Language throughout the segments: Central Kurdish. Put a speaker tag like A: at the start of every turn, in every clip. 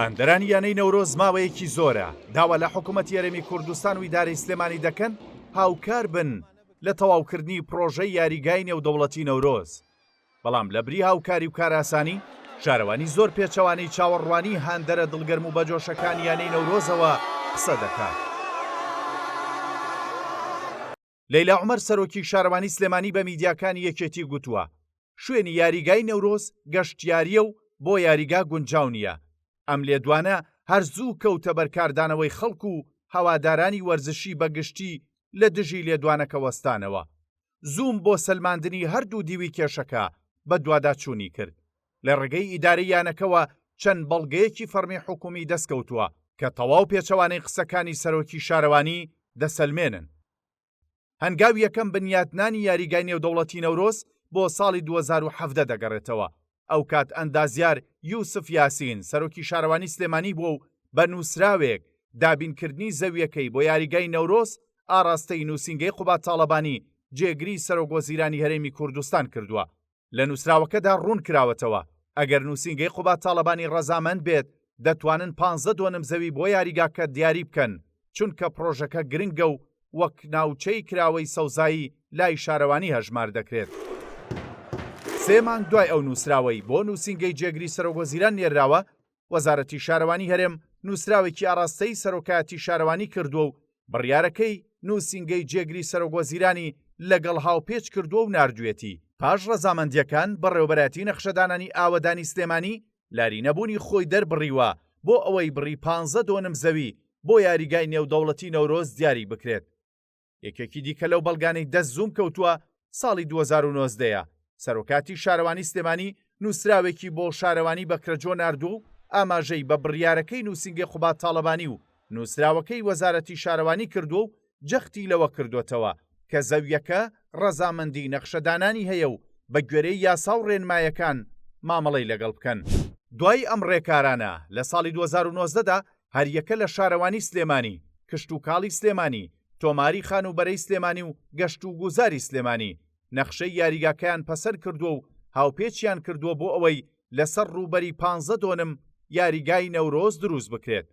A: هاندەرانی یانەی نەورۆز ماوەیەکی زۆرە داوا لە حکوومەتی هەرێمی کوردستان و ئیدارەی سلێمانی دەکەن هاوکار بن لە تەواوکردنی پرۆژەی یاریگای نێودەوڵەتی نەورۆز. بەڵام لە بری هاوکاری و کاراسانی شارەوانی زۆر پێچەوانەی چاوەڕوانی هاندەرە دڵگەرم و بەجۆشەکان یانەی نەورۆزەوە قسە دەکات. لەیلا عومەر سەرۆکی شارەوانی سلێمانی بە میدیاکانی یەکێتی گوتووە شوێنی یاریگای نەورۆز گەشتیاریە و بۆ یاریگا گونجاو نییە. ئەم لێدوانە هەر زوو کەوتە بەرکاردانەوەی خەڵک و هەوادارانی وەرزشی بەگشتی لە دژی لێدوانەکە وەستانەوە. زووم بۆ سەلماندنی هەردوو دیوی کێشەکە بە دوواداچوونی کرد. لە ڕێگەی ئیدارەی یانەکەوە چەند بەڵگەیەکی فەرمی حکومی دەستکەوتووە کە تەواو پێچەوانەی قسەکانی سەرۆکی شارەوانی دەسەلمێنن. هەنگاوی یەکەم بنیاتنانی یاریگای نێودەوڵەتی نەورۆز بۆ ساڵی 2017 دەگەڕێتەوە. ئەو کات ئەندازیار یوسف یاسین سەرۆکی شارەوانی سلێمانی بووە و بە نووسراوێک دابینکردنی زەویەکەی بۆ یاریگای نەورۆز ئاراستەی نووسینگەی قوبات تاڵەبانی جێگری سەرۆکوەزیرانی هەرێمی کوردستان کردووە. لە نووسراوەکەدا ڕوون کراوەتەوە ئەگەر نووسینگەی قوبات تاڵەبانی ڕەزامەند بێت دەتوانن 15 دۆنم زەوی بۆ یاریگاکە دیاری بکەن چونکە پرۆژەکە گرنگە و وەک ناوچەی کراوەی سەوزایی لای شارەوانی هەژمار دەکرێت. 3 مانگ دوای ئەو نووسراوەی بۆ نووسینگەی جێگری سەرۆکوەزیران نێراوە وەزارەتی شارەوانی هەرێم نووسراوێکی ئاراستەی سەرۆکایەتی شارەوانی کردووە و بڕیارەکەی نووسینگەی جێگری سەرۆکوەزیرانی لەگەڵ هاوپێچ کردووە و ناردوێتی. پاش ڕەزامەندیەکان بەڕێوەبەرەتی نەخشەدانانی ئاوەدانی سلێمانی لاری نەبوونی خۆی دەربڕیوە بۆ ئەوەی بڕی 15 دۆنم زەوی بۆ یاریگای نێودەوڵەتی نەورۆز دیاری بکرێت. یەکێکی دیکە لەو بەڵگانەی دەست زووم کەوتووە ساڵی 2019ە. سەرۆکاتی شارەوانی سلێمانی نووسراوێکی بۆ شارەوانی بەکرەجۆ ناردوو ئاماژەی بە بڕیارەکەی نووسینگەی قوبات تاڵەبانی و نووسراوەکەی وەزارەتی شارەوانی کردو و جەختی لەوە کردوتەوە کە زەویەکە ڕەزامەندی نەخشەدانانی هەیە و بە گوێرەی یاسا و ڕێنمایەکان مامەڵەی لەگەڵ بکەن. دوای ئەم ڕێکارانە لە ساڵی 2019دا هەریەکە لە شارەوانی سلێمانی، کشت و کاڵی سلێمانی، تۆماری خانوبەرەی سلێمانی و گەشت و گوزاری سلێمانی نەخشەی یاریگاکەیان پەسەر کردووە و هاوپێچیان کردووە بۆ ئەوەی لەسەر ڕووبەری 15 دۆنم یاریگای نەورۆز دروست بکرێت.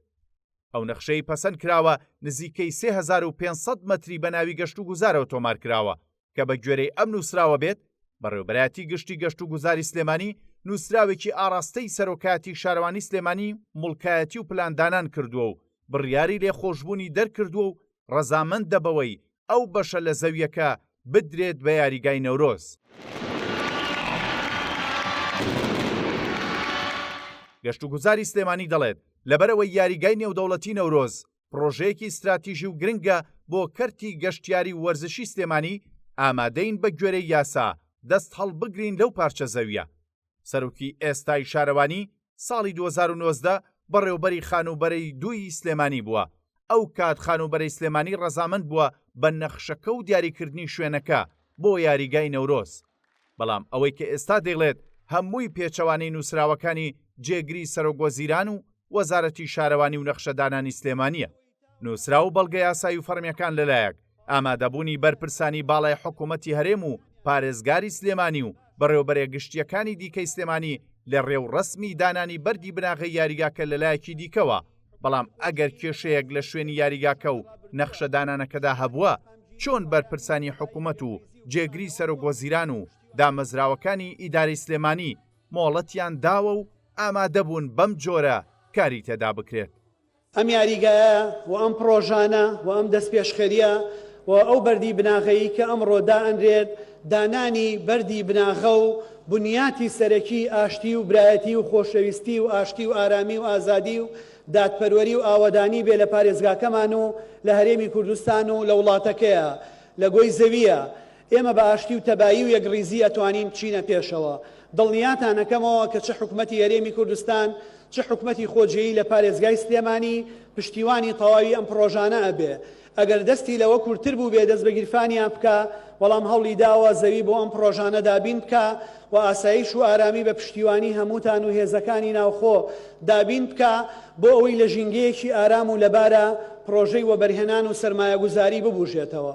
A: ئەو نەخشەی پەسەند کراوە نزیکەی 3500 مەتری بە ناوی گەشت و گوزارەوە تۆمار کراوە کە بە گوێرەی ئەم نووسراوە بێت بەڕێوەبەرەتی گشتی گەشت و گوزاری سلێمانی نووسراوێکی ئاراستەی سەرۆکایەتی شارەوانی سلێمانی موڵکایەتی و پلاندانان کردووە و بڕیاری لێخۆشبوونی دەرکردووە و ڕەزامەند دەبەوەی ئەو بەشە لە زەویەکە بدرێت بە یاریگای نەورۆز. گەشت و گوزاری سلێمانی دەڵێت لەبەرەوەی یاریگای نێودەوڵەتی نەورۆز پرۆژەیەکی استراتیژی و گرنگە بۆ کەرتی گەشتیاری و وەرزشی سلێمانی ئامادەین بە گوێرەی یاسا دەست هەڵبگرین لەو پارچە زەویە. سەرۆکی ئێستای شارەوانی ساڵی 2019 بەڕێوەبەری خانوبەرەی دووی سلێمانی بووە. ئەو کات خانوبەرەی سلێمانی ڕەزامەند بووە بە نەخشەکە و دیاریکردنی شوێنەکە بۆ یاریگای نەورۆز. بەڵام ئەوەی کە ئێستا دەڵێت هەمووی پێچەوانەی نووسراوەکانی جێگری سەرۆکوەزیران و وەزارەتی شارەوانی و نەخشەدانانی سلێمانیە. نووسرا و بەڵگە یاسایی و فەرمیەکان لەلایەک ئامادەبوونی بەرپرسانی باڵای حکوومەتی هەرێم و پارێزگاری سلێمانی و بەڕێوەبەرە گشتیەکانی دیکەی سلێمانی لە ڕێو ڕسمی دانانی بەردی بناغی یاریگاکە لەلایەکی دیکەوە. بەڵام ئەگەر کێشەیەک لە شوێنی یاریگاکە و نەخشەدانانەکەدا هەبووە چۆن بەرپرسانی حکوومەت و جێگری سەرۆکوەزیران و دامەزراوەکانی ئیدارەی سلێمانی مۆڵەتیان داوە و ئامادەبوون بەم جۆرە کاری تێدا بکرێت.
B: ئەم یاریگایە و ئەم پرۆژانە و ئەم دەستپێشخەریە و ئەو بەردی بناغەیی کە ئەمڕۆ دائەنرێت دانانی بەردی بناغە و بنیاتی سەرەکی ئاشتی و برایەتی و خۆشەویستی و ئاشتی و ئارامی و ئازادی و دادپەروەری و ئاوەدانی بێ لە پارێزگاکەمان و لە هەرێمی کوردستان و لە وڵاتەکەیە لە گۆی زەویە. ئێمە بە ئاشتی و تەبایی و یەکڕیزی ئەتوانین بچینە پێشەوە. دڵنیاتانەکەمەوە کە چه حکوومەتی هەرێمی کوردستان چه حکوومەتی خۆجێیی لە پارێزگای سلێمانی پشتیوانی تەواوی ئەم پرۆژانە ئەبێ. ئەگەر دەستی لەوە کورتتر بوو بێ دەست بە گیرفانیان بکە بەڵام هەوڵی داوە زەوی بۆ ئەم پرۆژانە دابین بکە و ئاسایش و ئارامی بە پشتیوانی هەمووتان و هێزەکانی ناوخۆ دابین بکە بۆ ئەوەی لە ژینگەیەکی ئارام و لەبارە پرۆژەی وەبەرهێنان و سەرمایەگوزاری ببوژێتەوە.